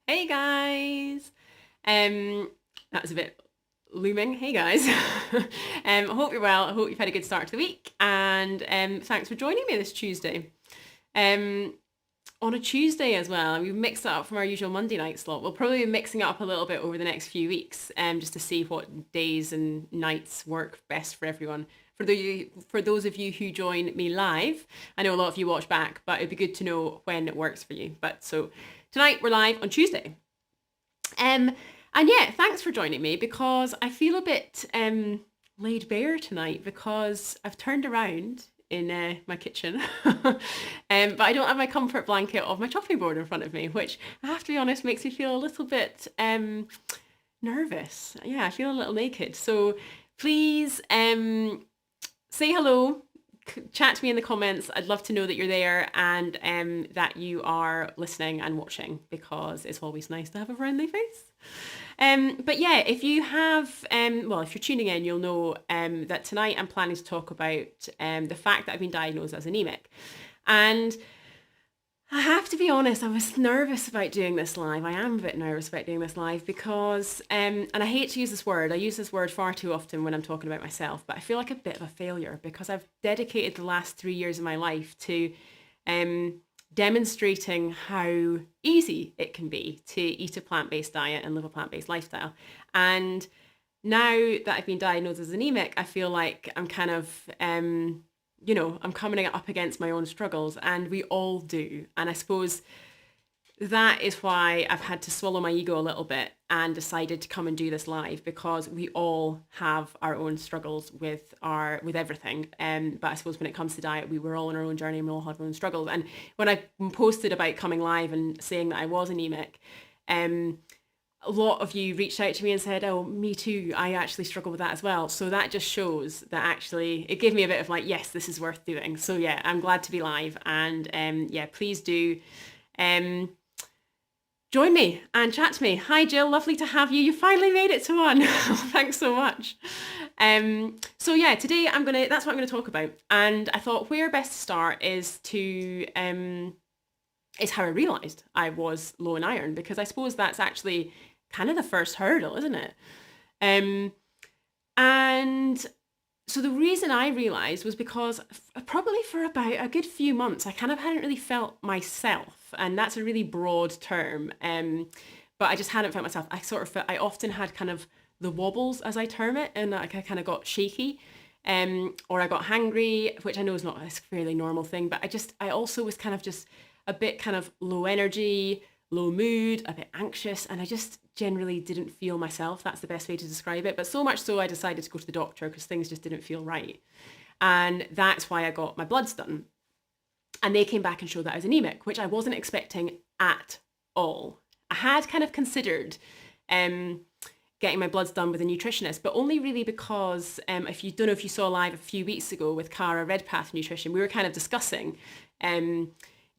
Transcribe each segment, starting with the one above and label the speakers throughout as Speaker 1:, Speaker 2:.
Speaker 1: Hey guys. That was a bit looming. Hey guys. I hope you're well. I hope you've had a good start to the week, and thanks for joining me this Tuesday. Um, on a Tuesday as well, we've mixed it up from our usual Monday night slot. We'll probably be mixing it up a little bit over the next few weeks, just to see what days and nights work best for everyone. For those of you who join me live, I know a lot of you watch back, but it'd be good to know when it works for you. But so tonight we're live on Tuesday. Um, and yeah, thanks for joining me because I feel a bit laid bare tonight because I've turned around in my kitchen, but I don't have my comfort blanket of my chopping board in front of me, which I have to be honest makes me feel a little bit nervous. Yeah, I feel a little naked. So please say hello, chat to me in the comments. I'd love to know that you're there and that you are listening and watching because it's always nice to have a friendly face. But yeah, if you have, if you're tuning in, you'll know that tonight I'm planning to talk about the fact that I've been diagnosed as anemic. And I have to be honest, I was nervous about doing this live. I am a bit nervous about doing this live because, and I hate to use this word, I use this word far too often when I'm talking about myself, but I feel like a bit of a failure because I've dedicated the last 3 years of my life to demonstrating how easy it can be to eat a plant-based diet and live a plant-based lifestyle. And now that I've been diagnosed as anemic, I feel like I'm kind of I'm coming up against my own struggles, and we all do. And I suppose that is why I've had to swallow my ego a little bit and decided to come and do this live because we all have our own struggles with everything. But I suppose when it comes to diet, we were all on our own journey and we all have our own struggles. And when I posted about coming live and saying that I was anemic, a lot of you reached out to me and said, oh, me too, I actually struggle with that as well. So that just shows that actually it gave me a bit of like, yes, this is worth doing. So yeah, I'm glad to be live. And please do join me and chat to me. Hi, Jill, lovely to have you. You finally made it to one. Thanks so much. So yeah, today that's what I'm going to talk about. And I thought where best to start is how I realised I was low in iron, because I suppose that's actually kind of the first hurdle, isn't it? And so the reason I realised was because probably for about a good few months, I kind of hadn't really felt myself. And that's a really broad term. But I just hadn't felt myself. I often had kind of the wobbles, as I term it, and like I kind of got shaky. Or I got hangry, which I know is not a fairly normal thing, but I also was kind of just a bit kind of low energy, low mood, a bit anxious, and I just generally didn't feel myself. That's the best way to describe it. But so much so I decided to go to the doctor because things just didn't feel right. And that's why I got my bloods done. And they came back and showed that I was anemic, which I wasn't expecting at all. I had kind of considered getting my bloods done with a nutritionist, but only really because if you don't know if you saw live a few weeks ago with Cara Redpath Nutrition, we were kind of discussing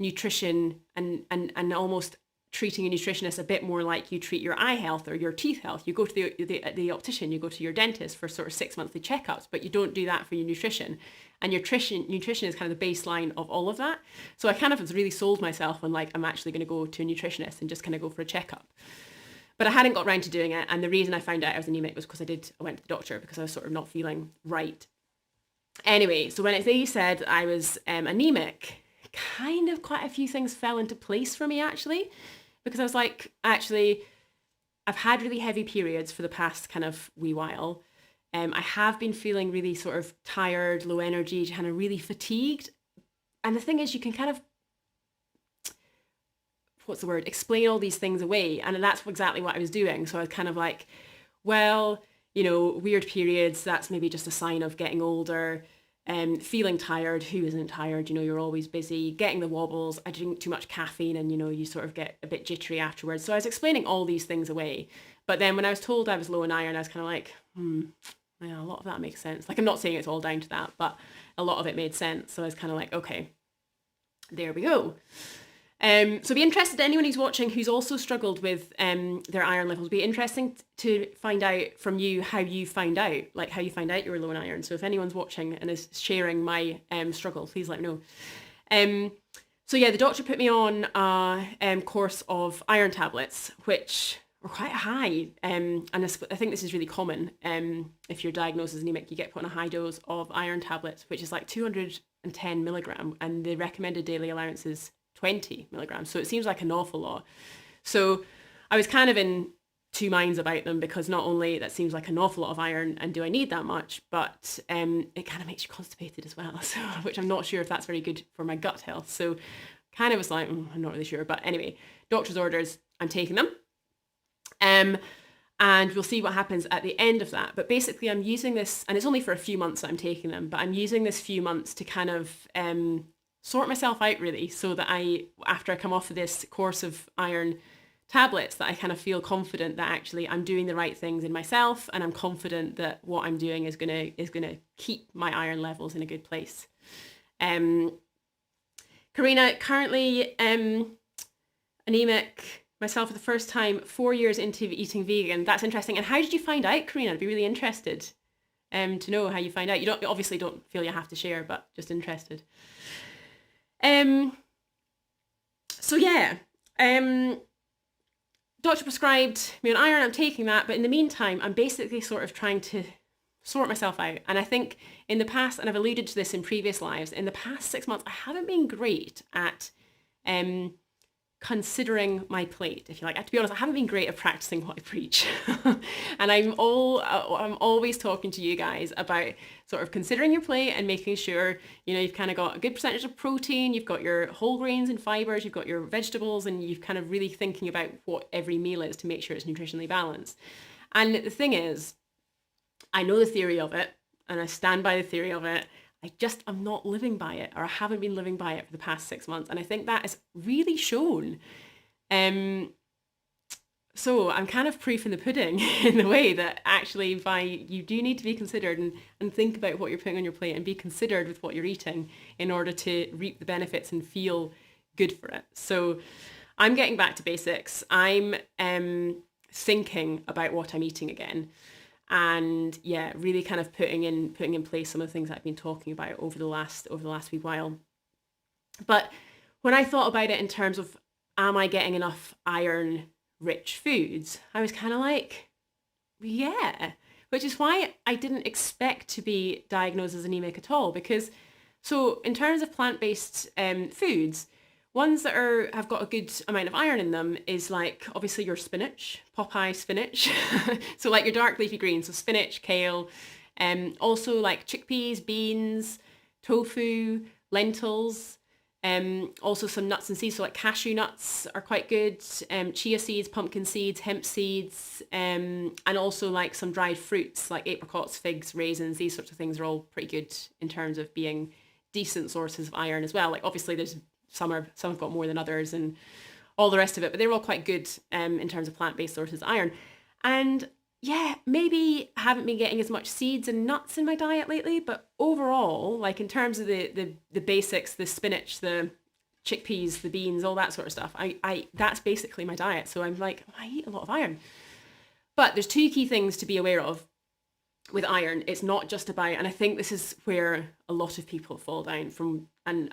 Speaker 1: nutrition and almost treating a nutritionist a bit more like you treat your eye health or your teeth health. You go to the optician, you go to your dentist for sort of 6 monthly checkups, but you don't do that for your nutrition. And nutrition is kind of the baseline of all of that. So I kind of was really sold myself on like, I'm actually going to go to a nutritionist and just kind of go for a checkup. But I hadn't got around to doing it. And the reason I found out I was anemic was because I went to the doctor because I was sort of not feeling right. Anyway, so when they said I was anemic, kind of quite a few things fell into place for me actually, because I was like, actually, I've had really heavy periods for the past kind of wee while. I have been feeling really sort of tired, low energy, kind of really fatigued. And the thing is, you can kind of, explain all these things away. And that's exactly what I was doing. So I was kind of like, well, weird periods, that's maybe just a sign of getting older. Feeling tired, who isn't tired? You're always busy. Getting the wobbles, I drink too much caffeine and, you sort of get a bit jittery afterwards. So I was explaining all these things away. But then when I was told I was low in iron, I was kind of like, yeah, a lot of that makes sense. Like, I'm not saying it's all down to that, but a lot of it made sense. So I was kind of like, okay, there we go. So be interested, anyone who's watching who's also struggled with their iron levels, be interesting to find out from you how you find out you were low in iron. So if anyone's watching and is sharing my struggle, please let me know. So yeah, the doctor put me on a course of iron tablets, which were quite high. And I think this is really common. If you're diagnosed as anemic, you get put on a high dose of iron tablets, which is like 210 milligram, and the recommended daily allowance is 20 milligrams. So it seems like an awful lot. So I was kind of in two minds about them, because not only that seems like an awful lot of iron and do I need that much, but it kind of makes you constipated as well, so, which I'm not sure if that's very good for my gut health. So kind of was like, I'm not really sure. But anyway, doctor's orders, I'm taking them. And we'll see what happens at the end of that. But basically I'm using this, and it's only for a few months that I'm taking them, but I'm using this few months to kind of sort myself out, really, so that after I come off of this course of iron tablets, that I kind of feel confident that actually I'm doing the right things in myself, and I'm confident that what I'm doing is gonna keep my iron levels in a good place. Karina, currently anemic myself for the first time, 4 years into eating vegan. That's interesting. And how did you find out, Karina? I'd be really interested to know how you find out. You obviously don't feel you have to share, but just interested. So yeah. Doctor prescribed me an iron, I'm taking that, but in the meantime, I'm basically sort of trying to sort myself out. And I think in the past, and I've alluded to this in previous lives, in the past 6 months, I haven't been great at considering my plate, if you like. To be honest, I haven't been great at practicing what I preach. And I'm always talking to you guys about sort of considering your plate and making sure, you've kind of got a good percentage of protein, you've got your whole grains and fibers, you've got your vegetables, and you've kind of really thinking about what every meal is to make sure it's nutritionally balanced. And the thing is, I know the theory of it, and I stand by the theory of it. I'm not living by it, or I haven't been living by it for the past 6 months. And I think that is really shown. So I'm kind of proof in the pudding in the way that actually you do need to be considered and think about what you're putting on your plate and be considered with what you're eating in order to reap the benefits and feel good for it. So I'm getting back to basics. I'm thinking about what I'm eating again. And yeah, really kind of putting in place some of the things that I've been talking about over the last wee while. But when I thought about it in terms of, am I getting enough iron rich foods, I was kind of like, yeah, which is why I didn't expect to be diagnosed as anemic at all. Because so in terms of plant-based foods, ones that have got a good amount of iron in them is like obviously your spinach, Popeye spinach. So like your dark leafy greens, so spinach, kale, also like chickpeas, beans, tofu, lentils, also some nuts and seeds. So like cashew nuts are quite good, chia seeds, pumpkin seeds, hemp seeds, and also like some dried fruits like apricots, figs, raisins. These sorts of things are all pretty good in terms of being decent sources of iron as well. Like obviously there's some have got more than others and all the rest of it, but they're all quite good in terms of plant-based sources of iron. And yeah, maybe I haven't been getting as much seeds and nuts in my diet lately, but overall, like in terms of the basics, the spinach, the chickpeas, the beans, all that sort of stuff, I that's basically my diet. So I'm like, I eat a lot of iron. But there's two key things to be aware of with iron. It's not just about, and I think this is where a lot of people fall down from, and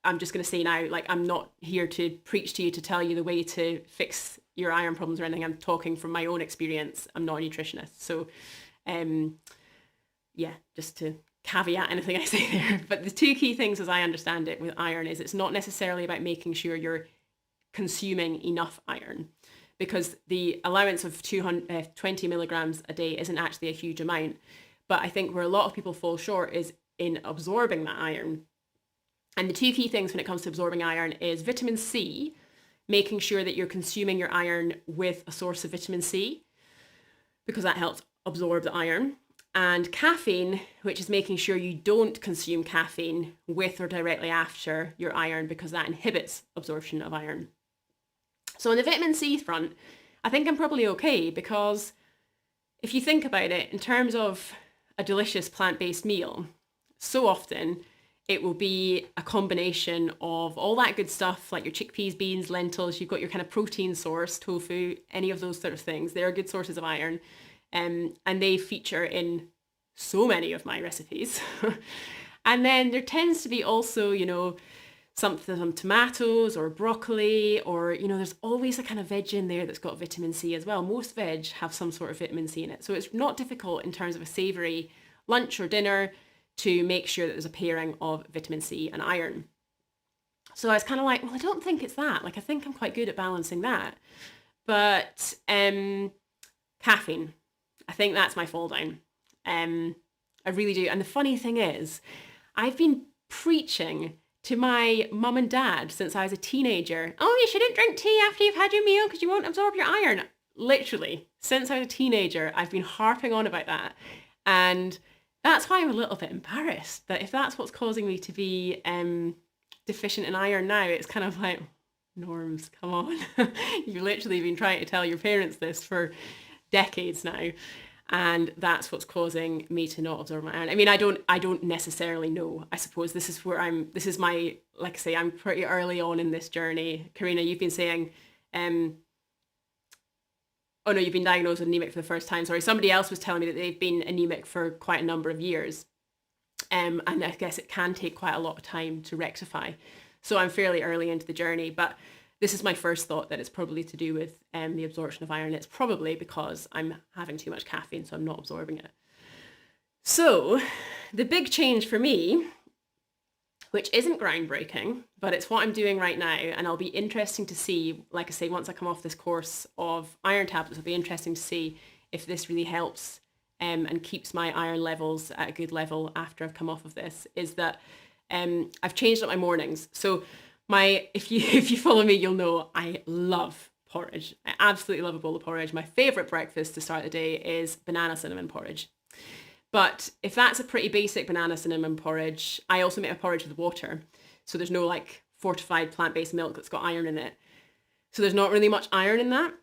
Speaker 1: I'm just going to say now, like, I'm not here to preach to you to tell you the way to fix your iron problems or anything. I'm talking from my own experience. I'm not a nutritionist. So, yeah, just to caveat anything I say there. But the two key things, as I understand it, with iron is it's not necessarily about making sure you're consuming enough iron, because the allowance of 20 milligrams a day isn't actually a huge amount. But I think where a lot of people fall short is in absorbing that iron. And the two key things when it comes to absorbing iron is vitamin C, making sure that you're consuming your iron with a source of vitamin C, because that helps absorb the iron. And caffeine, which is making sure you don't consume caffeine with or directly after your iron, because that inhibits absorption of iron. So on the vitamin C front, I think I'm probably okay, because if you think about it in terms of a delicious plant-based meal, so often it will be a combination of all that good stuff, like your chickpeas, beans, lentils. You've got your kind of protein source, tofu, any of those sort of things. They're good sources of iron. And they feature in so many of my recipes. And then there tends to be also, some tomatoes or broccoli, or, there's always a kind of veg in there that's got vitamin C as well. Most veg have some sort of vitamin C in it. So it's not difficult in terms of a savoury lunch or dinner to make sure that there's a pairing of vitamin C and iron. So I was kind of like, well, I don't think it's that. Like, I think I'm quite good at balancing that. But caffeine, I think that's my fall down. I really do. And the funny thing is, I've been preaching to my mum and dad since I was a teenager. Oh, you shouldn't drink tea after you've had your meal because you won't absorb your iron. Literally, since I was a teenager, I've been harping on about that. And that's why I'm a little bit embarrassed that if that's what's causing me to be deficient in iron now, it's kind of like, Norms, come on. You've literally been trying to tell your parents this for decades now. And that's what's causing me to not absorb my iron. I mean, I don't necessarily know. I suppose this is my, like I say, I'm pretty early on in this journey. Karina, you've been saying, you've been diagnosed with anemic for the first time. Sorry, somebody else was telling me that they've been anemic for quite a number of years. And I guess it can take quite a lot of time to rectify. So I'm fairly early into the journey, but this is my first thought that it's probably to do with the absorption of iron. It's probably because I'm having too much caffeine, so I'm not absorbing it. So the big change for me, which isn't groundbreaking, but it's what I'm doing right now, and I'll be interesting to see, like I say, once I come off this course of iron tablets, it'll be interesting to see if this really helps and keeps my iron levels at a good level after I've come off of this, is that I've changed up my mornings. So if you follow me, you'll know I love porridge. I absolutely love a bowl of porridge. My favourite breakfast to start the day is banana cinnamon porridge. But if that's a pretty basic banana cinnamon porridge, I also make my porridge with water. So there's no like fortified plant-based milk that's got iron in it. So there's not really much iron in that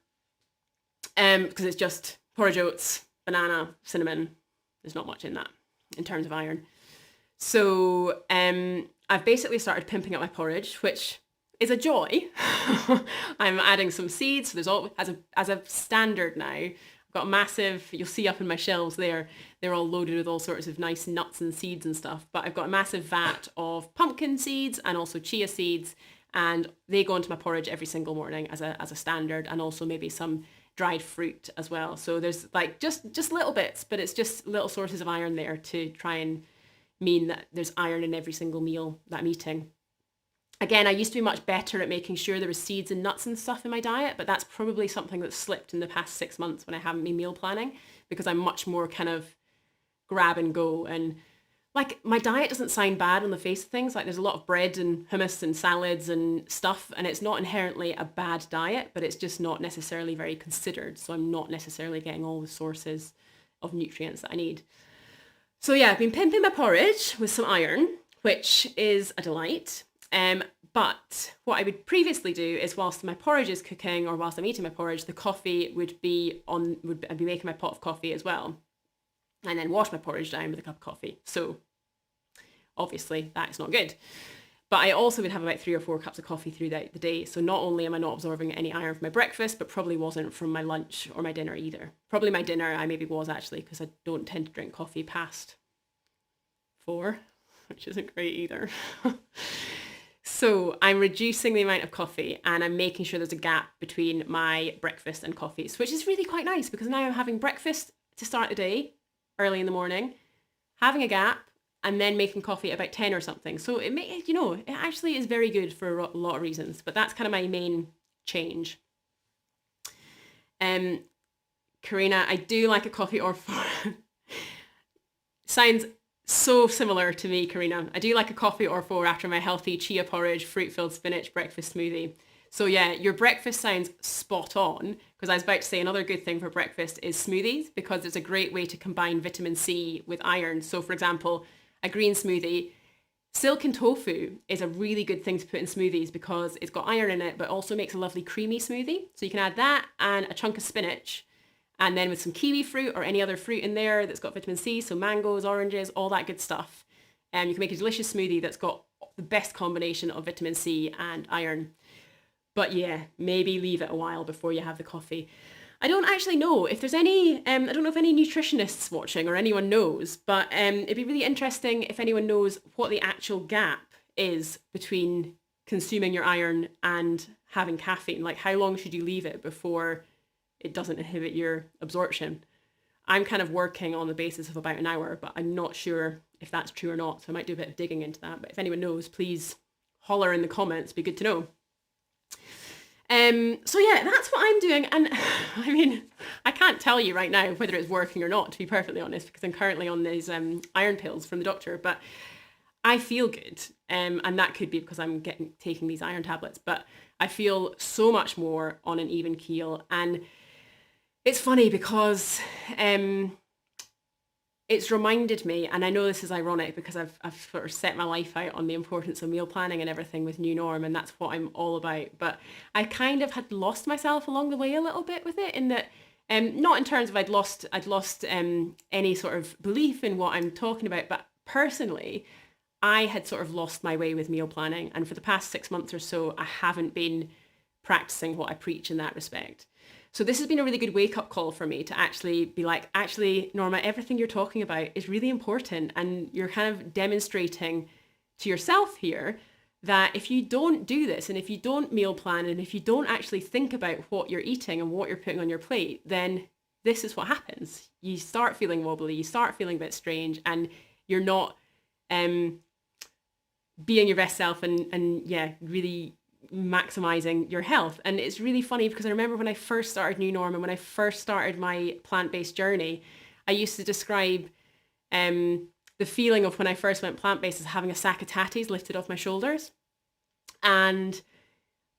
Speaker 1: because it's just porridge oats, banana, cinnamon. There's not much in that in terms of iron. So I've basically started pimping up my porridge, which is a joy. I'm adding some seeds. So there's all as a standard now. I've got a massive, you'll see up in my shelves there, they're all loaded with all sorts of nice nuts and seeds and stuff. But I've got a massive vat of pumpkin seeds and also chia seeds, and they go into my porridge every single morning as a standard, and also maybe some dried fruit as well. So there's like just little bits, but it's just little sources of iron there to try and mean that there's iron in every single meal that I'm eating. Again, I used to be much better at making sure there was seeds and nuts and stuff in my diet, but that's probably something that's slipped in the past 6 months when I haven't been meal planning, because I'm much more kind of grab and go. And like, my diet doesn't sound bad on the face of things. Like, there's a lot of bread and hummus and salads and stuff, and it's not inherently a bad diet, but it's just not necessarily very considered. So I'm not necessarily getting all the sources of nutrients that I need. So yeah, I've been pimping my porridge with some iron, which is a delight. But what I would previously do is, whilst my porridge is cooking or whilst I'm eating my porridge, the coffee I'd be making my pot of coffee as well, and then wash my porridge down with a cup of coffee. So obviously that is not good. But I also would have about 3 or 4 cups of coffee through the day. So not only am I not absorbing any iron from my breakfast, but probably wasn't from my lunch or my dinner either. Probably my dinner I maybe was, actually, because I don't tend to drink coffee past 4, which isn't great either. So I'm reducing the amount of coffee, and I'm making sure there's a gap between my breakfast and coffees, which is really quite nice, because now I'm having breakfast to start the day early in the morning, having a gap, and then making coffee at about 10 or something. So it actually is very good for a lot of reasons, but that's kind of my main change. Karina, I do like a coffee or 4. Sounds so similar to me, Karina. I do like a coffee or 4 after my healthy chia porridge, fruit-filled spinach breakfast smoothie. So yeah, your breakfast sounds spot on, because I was about to say another good thing for breakfast is smoothies, because it's a great way to combine vitamin C with iron. So for example, a green smoothie, silken tofu is a really good thing to put in smoothies because it's got iron in it, but also makes a lovely creamy smoothie. So you can add that and a chunk of spinach, and then with some kiwi fruit or any other fruit in there that's got vitamin C, so mangoes, oranges, all that good stuff. And you can make a delicious smoothie that's got the best combination of vitamin C and iron. But yeah, maybe leave it a while before you have the coffee. I don't actually know if there's any, I don't know if any nutritionists watching or anyone knows, but it'd be really interesting if anyone knows what the actual gap is between consuming your iron and having caffeine? Like, how long should you leave it before it doesn't inhibit your absorption? I'm kind of working on the basis of about an hour, but I'm not sure if that's true or not. So I might do a bit of digging into that. But if anyone knows, please holler in the comments. It'd be good to know. So yeah, that's what I'm doing. And I mean, I can't tell you right now whether it's working or not, to be perfectly honest, because I'm currently on these iron pills from the doctor, but I feel good. And that could be because I'm taking these iron tablets, but I feel so much more on an even keel. And it's funny because it's reminded me, and I know this is ironic because I've sort of set my life out on the importance of meal planning and everything with New Norm, and that's what I'm all about. But I kind of had lost myself along the way a little bit with it, in that, not in terms of I'd lost any sort of belief in what I'm talking about, but personally, I had sort of lost my way with meal planning, and for the past 6 months or so, I haven't been practicing what I preach in that respect. So this has been a really good wake-up call for me to actually be like, actually, Norma, everything you're talking about is really important. And you're kind of demonstrating to yourself here that if you don't do this, and if you don't meal plan, and if you don't actually think about what you're eating and what you're putting on your plate, then this is what happens. You start feeling wobbly, you start feeling a bit strange, and you're not being your best self and yeah, really maximizing your health. And it's really funny because I remember when I first started New Norm and when I first started my plant-based journey, I used to describe the feeling of when I first went plant-based as having a sack of tatties lifted off my shoulders. And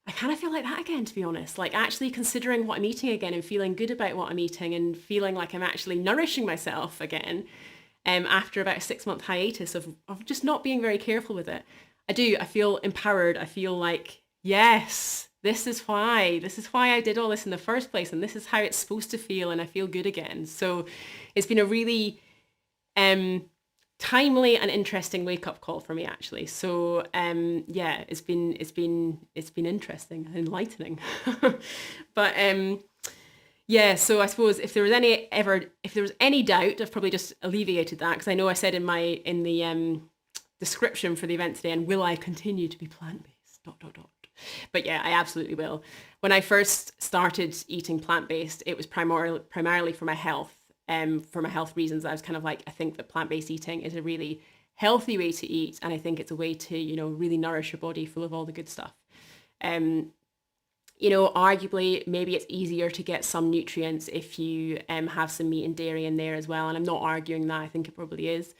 Speaker 1: I kind of feel like that again, to be honest, like actually considering what I'm eating again and feeling good about what I'm eating and feeling like I'm actually nourishing myself again, after about a 6-month hiatus of just not being very careful with it. I feel empowered. I feel like, yes, this is why I did all this in the first place, and this is how it's supposed to feel, and I feel good again. So it's been a really timely and interesting wake-up call for me, actually. So yeah, it's been interesting and enlightening. But yeah, so I suppose if there was any doubt, I've probably just alleviated that, because I know I said in the description for the event today, and will I continue to be plant-based? ... But yeah, I absolutely will. When I first started eating plant-based, it was primarily for my health. For my health reasons, I was kind of like, I think that plant-based eating is a really healthy way to eat, and I think it's a way to, really nourish your body full of all the good stuff. Arguably, maybe it's easier to get some nutrients if you have some meat and dairy in there as well. And I'm not arguing that. I think it probably is.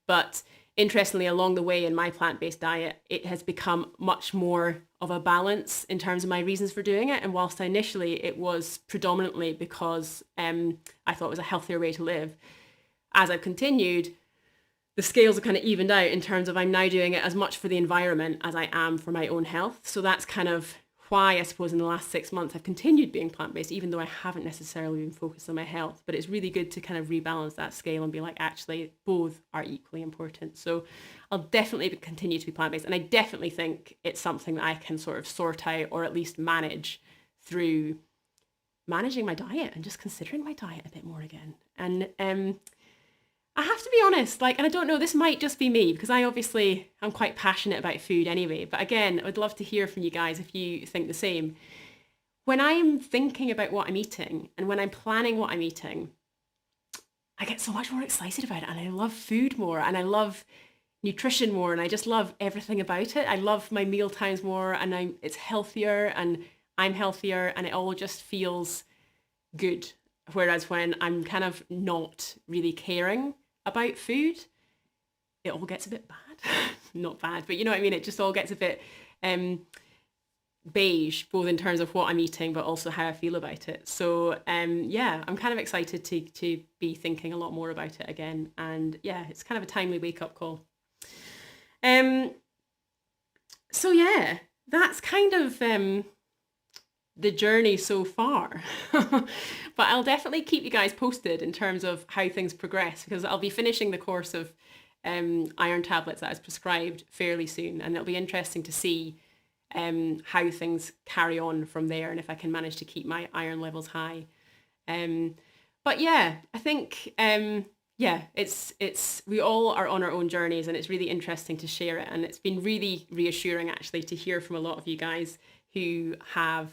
Speaker 1: But interestingly, along the way in my plant-based diet, it has become much more of a balance in terms of my reasons for doing it. And whilst initially it was predominantly because I thought it was a healthier way to live, as I've continued, the scales are kind of evened out in terms of I'm now doing it as much for the environment as I am for my own health. So that's kind of why I suppose in the last 6 months I've continued being plant-based, even though I haven't necessarily been focused on my health. But it's really good to kind of rebalance that scale and be like, actually, both are equally important. So I'll definitely continue to be plant-based. And I definitely think it's something that I can sort of sort out, or at least manage through managing my diet and just considering my diet a bit more again. And I have to be honest, and I don't know, this might just be me, because I'm quite passionate about food anyway. But again, I would love to hear from you guys if you think the same. When I'm thinking about what I'm eating and when I'm planning what I'm eating, I get so much more excited about it, and I love food more, and I love nutrition more, and I just love everything about it. I love my meal times more, and it's healthier, and I'm healthier, and it all just feels good. Whereas when I'm kind of not really caring about food, it all gets a bit bad. Not bad, but you know what I mean? It just all gets a bit beige, both in terms of what I'm eating, but also how I feel about it. So yeah, I'm kind of excited to be thinking a lot more about it again. And yeah, it's kind of a timely wake-up call. So yeah, that's kind of the journey so far. But I'll definitely keep you guys posted in terms of how things progress, because I'll be finishing the course of iron tablets that I was prescribed fairly soon, and it'll be interesting to see how things carry on from there, and if I can manage to keep my iron levels high. But yeah, I think yeah, it's we all are on our own journeys, and it's really interesting to share it. And it's been really reassuring actually to hear from a lot of you guys who have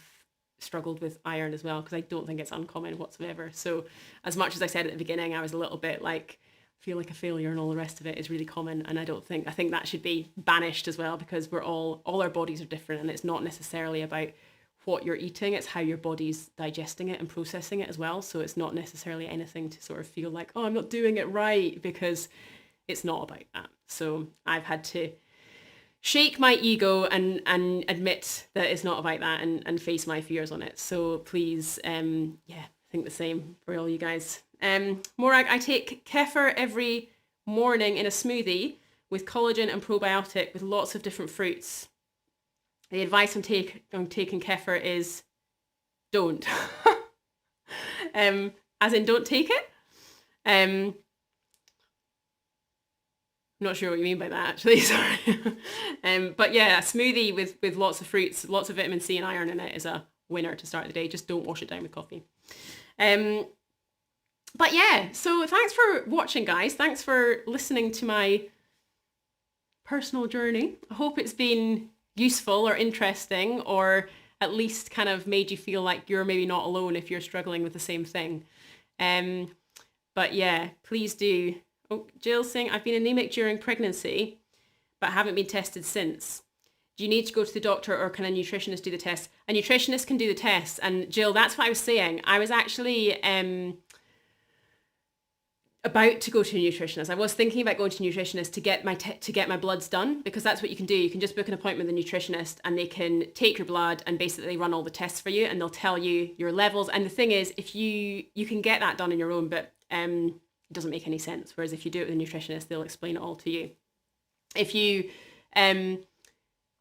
Speaker 1: struggled with iron as well, because I don't think it's uncommon whatsoever. So as much as I said at the beginning, I was a little bit like, feel like a failure and all the rest of it is really common. And I think that should be banished as well, because we're all our bodies are different, and it's not necessarily about what you're eating, it's how your body's digesting it and processing it as well. So it's not necessarily anything to sort of feel like, oh, I'm not doing it right, because it's not about that. So I've had to shake my ego and admit that it's not about that, and face my fears on it. So please, yeah, think the same for all you guys. Morag, I take kefir every morning in a smoothie with collagen and probiotic with lots of different fruits. The advice on taking kefir is don't. As in don't take it. I'm not sure what you mean by that, actually, sorry. But yeah, a smoothie with lots of fruits, lots of vitamin C and iron in it is a winner to start the day. Just don't wash it down with coffee. But yeah, so thanks for watching, guys. Thanks for listening to my personal journey. I hope it's been useful or interesting, or at least kind of made you feel like you're maybe not alone if you're struggling with the same thing. But yeah, please do. Oh, Jill's saying, I've been anemic during pregnancy, but haven't been tested since. Do you need to go to the doctor, or can a nutritionist do the test? A nutritionist can do the test. And Jill, that's what I was saying. I was actually about to go to a nutritionist. I was thinking about going to a nutritionist to get my bloods done, because that's what you can do. You can just book an appointment with a nutritionist, and they can take your blood and basically run all the tests for you, and they'll tell you your levels. And the thing is, if you can get that done on your own, but it doesn't make any sense. Whereas if you do it with a nutritionist, they'll explain it all to you. If you I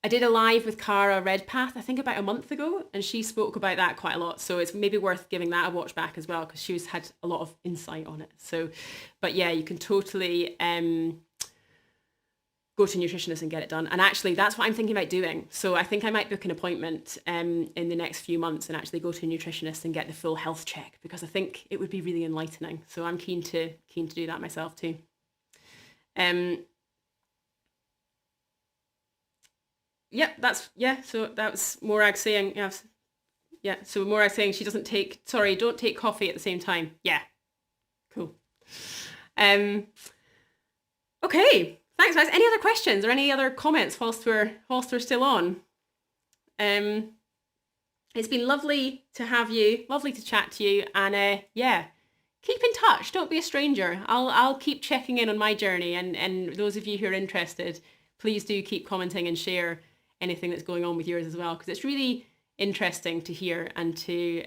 Speaker 1: did a live with Cara Redpath, I think about a month ago, and she spoke about that quite a lot. So it's maybe worth giving that a watch back as well, because she's had a lot of insight on it. So, but yeah, you can totally go to a nutritionist and get it done. And actually, that's what I'm thinking about doing. So I think I might book an appointment in the next few months and actually go to a nutritionist and get the full health check, because I think it would be really enlightening. So I'm keen to do that myself too. So that was Morag saying, so Morag saying she don't take coffee at the same time. Yeah, cool. Okay, thanks guys. Any other questions or any other comments whilst we're still on? It's been lovely to have you, lovely to chat to you, and keep in touch. Don't be a stranger. I'll keep checking in on my journey, and those of you who are interested, please do keep commenting and share anything that's going on with yours as well, because it's really interesting to hear and to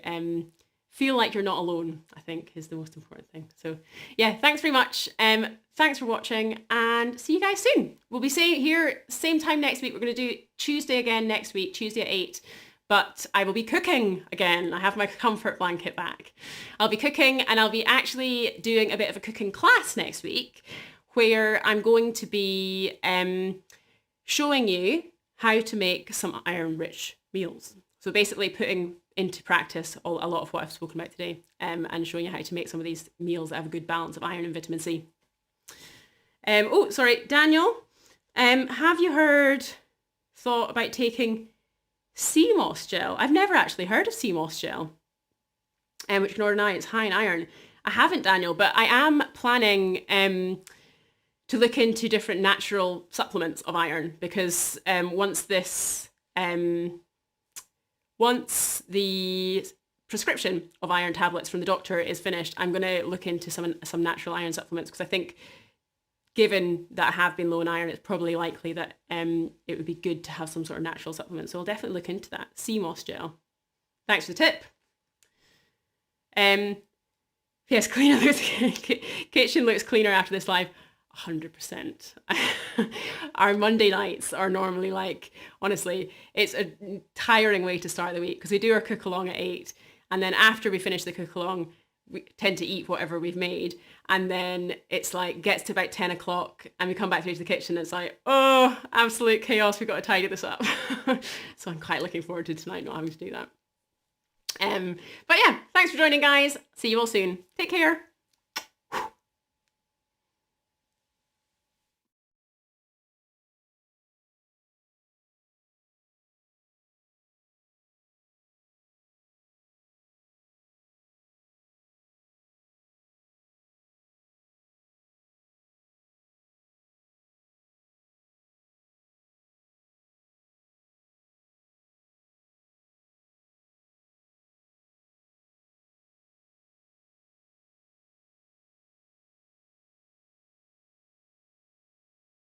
Speaker 1: feel like you're not alone, I think, is the most important thing. So yeah, thanks very much. Thanks for watching, and see you guys soon. We'll be staying here same time next week. We're going to do Tuesday again next week, Tuesday at 8. But I will be cooking again. I have my comfort blanket back. I'll be cooking, and I'll be actually doing a bit of a cooking class next week, where I'm going to be showing you how to make some iron-rich meals. So basically putting into practice a lot of what I've spoken about today, and showing you how to make some of these meals that have a good balance of iron and vitamin C. Daniel, have you thought about taking sea moss gel? I've never actually heard of sea moss gel, which can order it's high in iron. I haven't, Daniel, but I am planning to look into different natural supplements of iron, because once the prescription of iron tablets from the doctor is finished, I'm going to look into some natural iron supplements, because I think, given that I have been low in iron, it's probably likely that it would be good to have some sort of natural supplement. So I'll definitely look into that. Sea moss gel. Thanks for the tip. Yes, cleaner kitchen looks cleaner after this live. 100%. Our Monday nights are normally like, honestly, it's a tiring way to start the week, because we do our cook along at 8, and then after we finish the cook along, we tend to eat whatever we've made, and then it's like gets to about 10 o'clock and we come back through to the kitchen and it's like, oh, absolute chaos, we've got to tidy this up. So I'm quite looking forward to tonight not having to do that. But yeah, thanks for joining, guys. See you all soon. Take care.